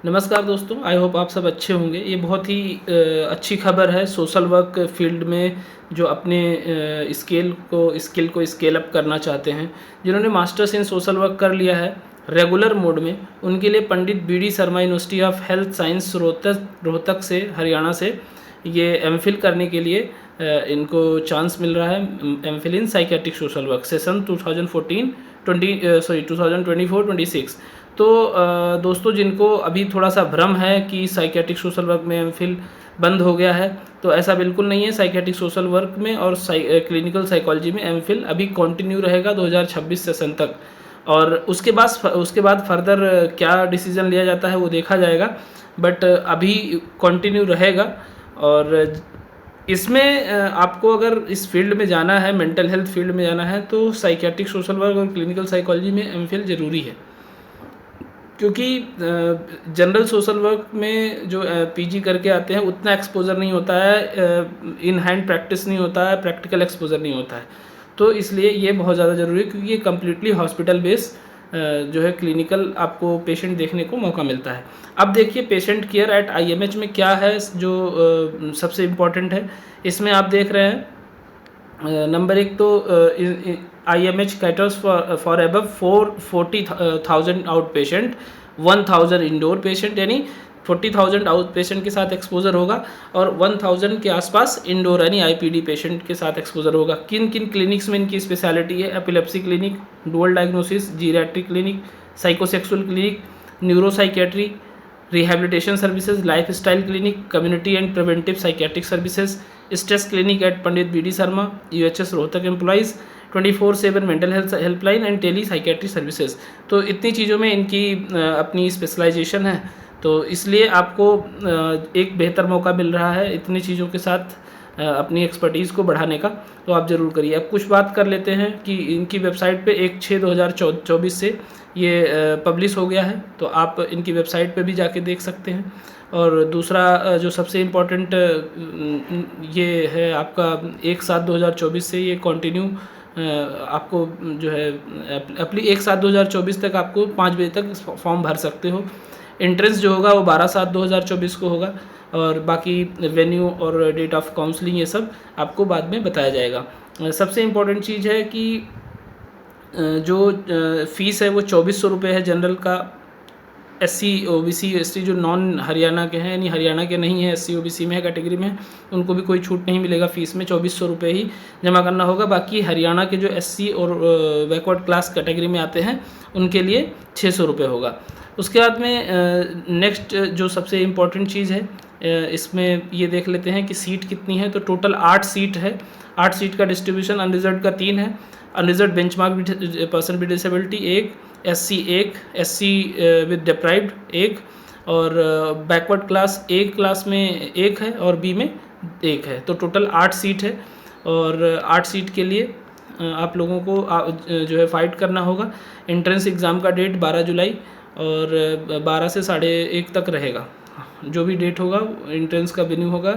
नमस्कार दोस्तों, I hope आप सब अच्छे होंगे। ये बहुत ही अच्छी खबर है सोशल वर्क फील्ड में जो अपने स्किल को स्केल अप करना चाहते हैं। जिन्होंने मास्टर्स इन सोशल वर्क कर लिया है रेगुलर मोड में, उनके लिए Pandit B D Sharma university of health science Rohtak से, हरियाणा से ये एमफिल करने के लिए इनको चांस मिल रहा है। एमफिल इन साइकेट्रिक सोशल वर्क सेशन 2024-26। तो दोस्तों, जिनको अभी थोड़ा सा भ्रम है कि साइकेट्रिक सोशल वर्क में एमफिल बंद हो गया है, तो ऐसा बिल्कुल नहीं है। साइकेट्रिक सोशल वर्क में और क्लिनिकल साइकोलॉजी में एमफिल अभी कंटिन्यू रहेगा 2026 सेशन तक। और उसके बाद फर्दर क्या डिसीजन लिया जाता है वो देखा जाएगा, बट अभी कंटिन्यू रहेगा। और इसमें आपको अगर इस फील्ड में जाना है, मेंटल हेल्थ फील्ड में जाना है, तो साइकेट्रिक सोशल वर्क और क्लिनिकल साइकोलॉजी में एमफिल ज़रूरी है। क्योंकि जनरल सोशल वर्क में जो पीजी करके आते हैं उतना एक्सपोजर नहीं होता है, इन हैंड प्रैक्टिस नहीं होता है, प्रैक्टिकल एक्सपोजर नहीं होता है। तो इसलिए ये बहुत ज़्यादा ज़रूरी है, क्योंकि ये कम्प्लीटली हॉस्पिटल बेस जो है क्लिनिकल आपको पेशेंट देखने को मौका मिलता है। अब देखिए पेशेंट केयर एट आईएमएच में क्या है जो सबसे इम्पॉर्टेंट है। इसमें आप देख रहे हैं नंबर एक तो IMH caters for above 40,000 out patient, 1,000 indoor patient, यानी 40,000 आउट पेशेंट के साथ एक्सपोजर होगा और 1,000 के आसपास इंडोर यानी IPD पेशेंट के साथ एक्सपोजर होगा। किन किन क्लिनिक्स में इनकी स्पेशलिटी है? Epilepsy clinic, dual diagnosis, geriatric clinic, psychosexual clinic, neuropsychiatry, rehabilitation services, life style clinic, community and preventive psychiatric services, stress clinic at Pandit BD Sharma, UHS Rohtak employees, 24/7 mental health helpline and tele psychiatry services. तो इतनी चीज़ों में इनकी अपनी specialisation है, तो इसलिए आपको एक बेहतर मौका मिल रहा है इतनी चीज़ों के साथ अपनी एक्सपर्टीज़ को बढ़ाने का। तो आप ज़रूर करिए। अब कुछ बात कर लेते हैं कि इनकी वेबसाइट पे 1/6/2024 से ये पब्लिश हो गया है, तो आप इनकी वेबसाइट पे भी जाके देख सकते हैं। और दूसरा जो सबसे इम्पोर्टेंट ये है आपका 1/7/2024 से ये कंटिन्यू आपको जो है अपनी 1/7/2024 तक आपको 5 बजे तक फॉर्म भर सकते हो। एंट्रेंस जो होगा वो 12/7/2024 को होगा, और बाकी वेन्यू और डेट ऑफ काउंसलिंग ये सब आपको बाद में बताया जाएगा। सबसे इम्पोर्टेंट चीज़ है कि जो फ़ीस है वो 2400 रुपये है जनरल का। SC OBC ST जो नॉन हरियाणा के हैं, यानी हरियाणा के नहीं है, SC OBC में है कैटेगरी में, उनको भी कोई छूट नहीं मिलेगा। फ़ीस में 2400 रुपये ही जमा करना होगा। बाकी हरियाणा के जो SC और बैकवर्ड क्लास कैटेगरी में आते हैं उनके लिए 600 रुपये होगा। उसके बाद में नेक्स्ट जो सबसे इम्पॉर्टेंट चीज़ है इसमें ये देख लेते हैं कि सीट कितनी है। तो टोटल 8 सीट है। 8 सीट का डिस्ट्रीब्यूशन अनरिजर्व का 3 है, unreserved benchmark person with disability 1, SC 1, SC with deprived 1, और बैकवर्ड क्लास A क्लास में 1 है और B में 1 है। तो टोटल 8 सीट है, और 8 सीट के लिए आप लोगों को जो है फाइट करना होगा। एंट्रेंस एग्ज़ाम का डेट 12 जुलाई और 12 से 1:30 तक रहेगा। जो भी डेट होगा एंट्रेंस का वेन्यू होगा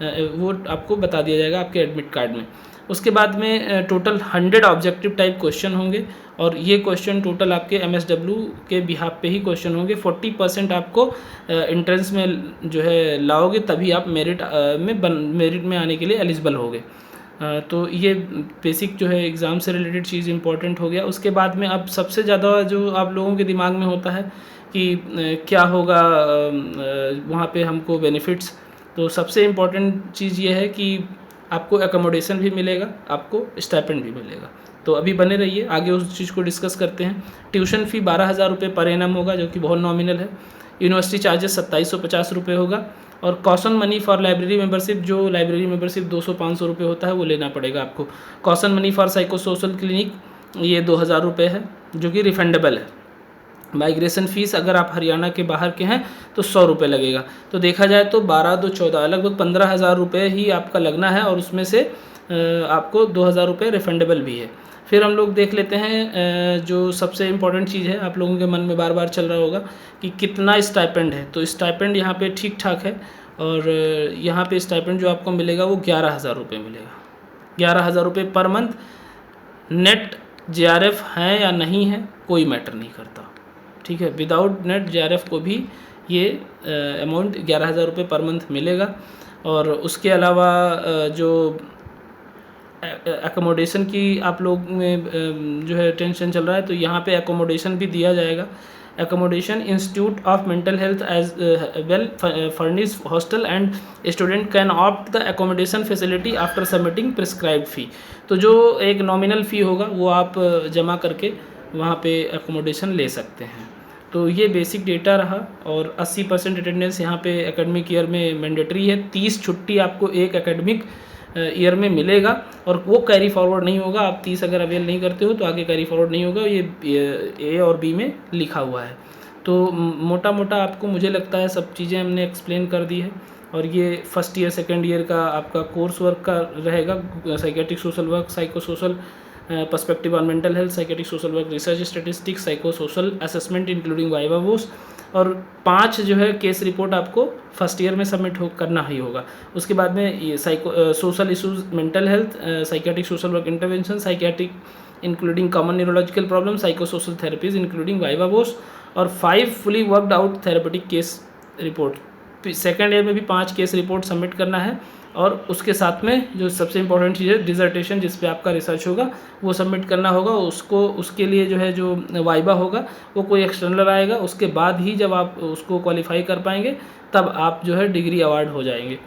वो आपको बता दिया जाएगा आपके एडमिट कार्ड में। उसके बाद में टोटल 100 ऑब्जेक्टिव टाइप क्वेश्चन होंगे, और ये क्वेश्चन टोटल आपके MSW के बिहाफ पे ही क्वेश्चन होंगे। 40% आपको एंट्रेंस में जो है लाओगे, तभी आप मेरिट में आने के लिए एलिजिबल होगे। तो ये बेसिक जो है एग्ज़ाम से रिलेटेड चीज़ इंपॉर्टेंट हो गया। उसके बाद में अब सबसे ज़्यादा जो आप लोगों के दिमाग में होता है कि क्या होगा वहाँ पे हमको बेनिफिट्स। तो सबसे इम्पॉर्टेंट चीज़ ये है कि आपको एकोमोडेशन भी मिलेगा, आपको स्टाइपेंड भी मिलेगा। तो अभी बने रहिए, आगे उस चीज़ को डिस्कस करते हैं। ट्यूशन फ़ी 12,000 रुपये पर एनम होगा, जो कि बहुत नॉमिनल है। यूनिवर्सिटी चार्जेस 2750 रुपये होगा, और caution money for library membership, जो लाइब्रेरी मेंबरशिप 200-500 रुपये होता है वो लेना पड़ेगा आपको। Caution money for psycho social clinic ये 2000 रुपये है, जो कि रिफंडेबल है। माइग्रेशन फ़ीस अगर आप हरियाणा के बाहर के हैं तो 100 रुपये लगेगा। तो देखा जाए तो 12-2-14 लगभग 15,000 रुपये ही आपका लगना है, और उसमें से आपको 2,000 रुपये रिफंडेबल भी है। फिर हम लोग देख लेते हैं जो सबसे इम्पॉर्टेंट चीज़ है, आप लोगों के मन में बार बार चल रहा होगा कि कितना स्टाइपेंड है। तो स्टाइपेंड यहाँ पे ठीक ठाक है, और यहाँ पे स्टाइपेंड जो आपको मिलेगा वो 11,000 रुपये मिलेगा। 11,000 रुपये पर मंथ। नेट JRF है या नहीं है कोई मैटर नहीं करता, ठीक है। विदाउट नेट JRF को भी ये अमाउंट 11,000 रुपये पर मंथ मिलेगा। और उसके अलावा जो एकोमोडेशन की आप लोग में जो है टेंशन चल रहा है, तो यहाँ पे एकोमोडेशन भी दिया जाएगा। Accommodation institute of mental health as well furnish hostel and student can opt the accommodation facility after submitting prescribed fee. तो जो एक नॉमिनल फ़ी होगा वो आप जमा करके वहाँ पे एकोमोडेशन ले सकते हैं। तो ये बेसिक डेटा रहा। और 80% अटेंडेंस यहाँ पे एकेडमिक ईयर में मैंडेटरी है। 30 छुट्टी आपको एक एकेडमिक ईयर में मिलेगा और वो कैरी फॉरवर्ड नहीं होगा। आप 30 अगर अवेल नहीं करते हो तो आगे कैरी फॉरवर्ड नहीं होगा, ये ए और बी में लिखा हुआ है। तो मोटा मोटा आपको मुझे लगता है सब चीज़ें हमने एक्सप्लेन कर दी है। और ये फर्स्ट ईयर सेकेंड ईयर का आपका कोर्स वर्क का रहेगा, psychiatric social work, psycho social perspective on mental health, psychiatric social work research statistics, psycho social assessment including viva voce. और 5 जो है केस रिपोर्ट आपको फर्स्ट ईयर में सबमिट करना ही होगा। उसके बाद में ये social issues, mental health, psychiatric social work intervention, psychiatric including common neurological problem, psycho social therapies including viva voce, और 5 fully worked out therapeutic case report. Second year में भी 5 केस रिपोर्ट सबमिट करना है। और उसके साथ में जो सबसे इंपॉर्टेंट चीज़ है डिसर्टेशन, जिस पे आपका रिसर्च होगा वो सबमिट करना होगा। उसको उसके लिए जो है जो वाइबा होगा वो कोई एक्सटर्नल आएगा। उसके बाद ही जब आप उसको क्वालिफाई कर पाएंगे तब आप जो है डिग्री अवार्ड हो जाएंगे।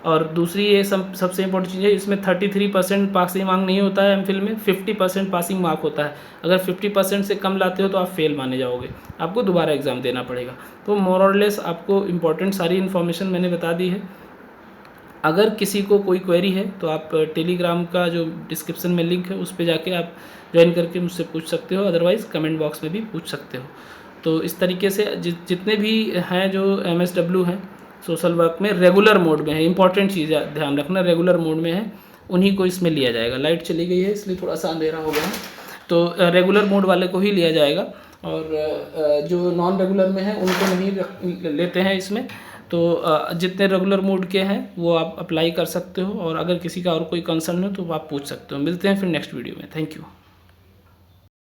और दूसरी ये सबसे इंपॉर्टेंट चीज़ है, इसमें 33% पासिंग मार्क नहीं होता है एमफिल में, 50% पासिंग मार्क होता है। अगर 50% से कम लाते हो तो आप फेल माने जाओगे, आपको दोबारा एग्ज़ाम देना पड़ेगा। तो मोर और लेस आपको इम्पॉर्टेंट सारी इन्फॉर्मेशन मैंने बता दी है। अगर किसी को कोई क्वेरी है तो आप टेलीग्राम का जो डिस्क्रिप्शन में लिंक है उस पर जाके आप ज्वाइन करके मुझसे पूछ सकते हो, अदरवाइज़ कमेंट बॉक्स में भी पूछ सकते हो। तो इस तरीके से जितने भी हैं जो MSW हैं सोशल वर्क में रेगुलर मोड में है, इंपॉर्टेंट चीज़ ध्यान रखना, रेगुलर मोड में है, उन्हीं को इसमें लिया जाएगा। लाइट चली गई है इसलिए थोड़ा सा अंधेरा हो गया, तो रेगुलर मोड वाले को ही लिया जाएगा। और जो नॉन रेगुलर में है उनको नहीं लेते हैं इसमें। तो जितने रेगुलर मोड के हैं वो आप अप्लाई कर सकते हो। और अगर किसी का और कोई कंसर्न हो तो आप पूछ सकते हो। मिलते हैं फिर नेक्स्ट वीडियो में। Thank you.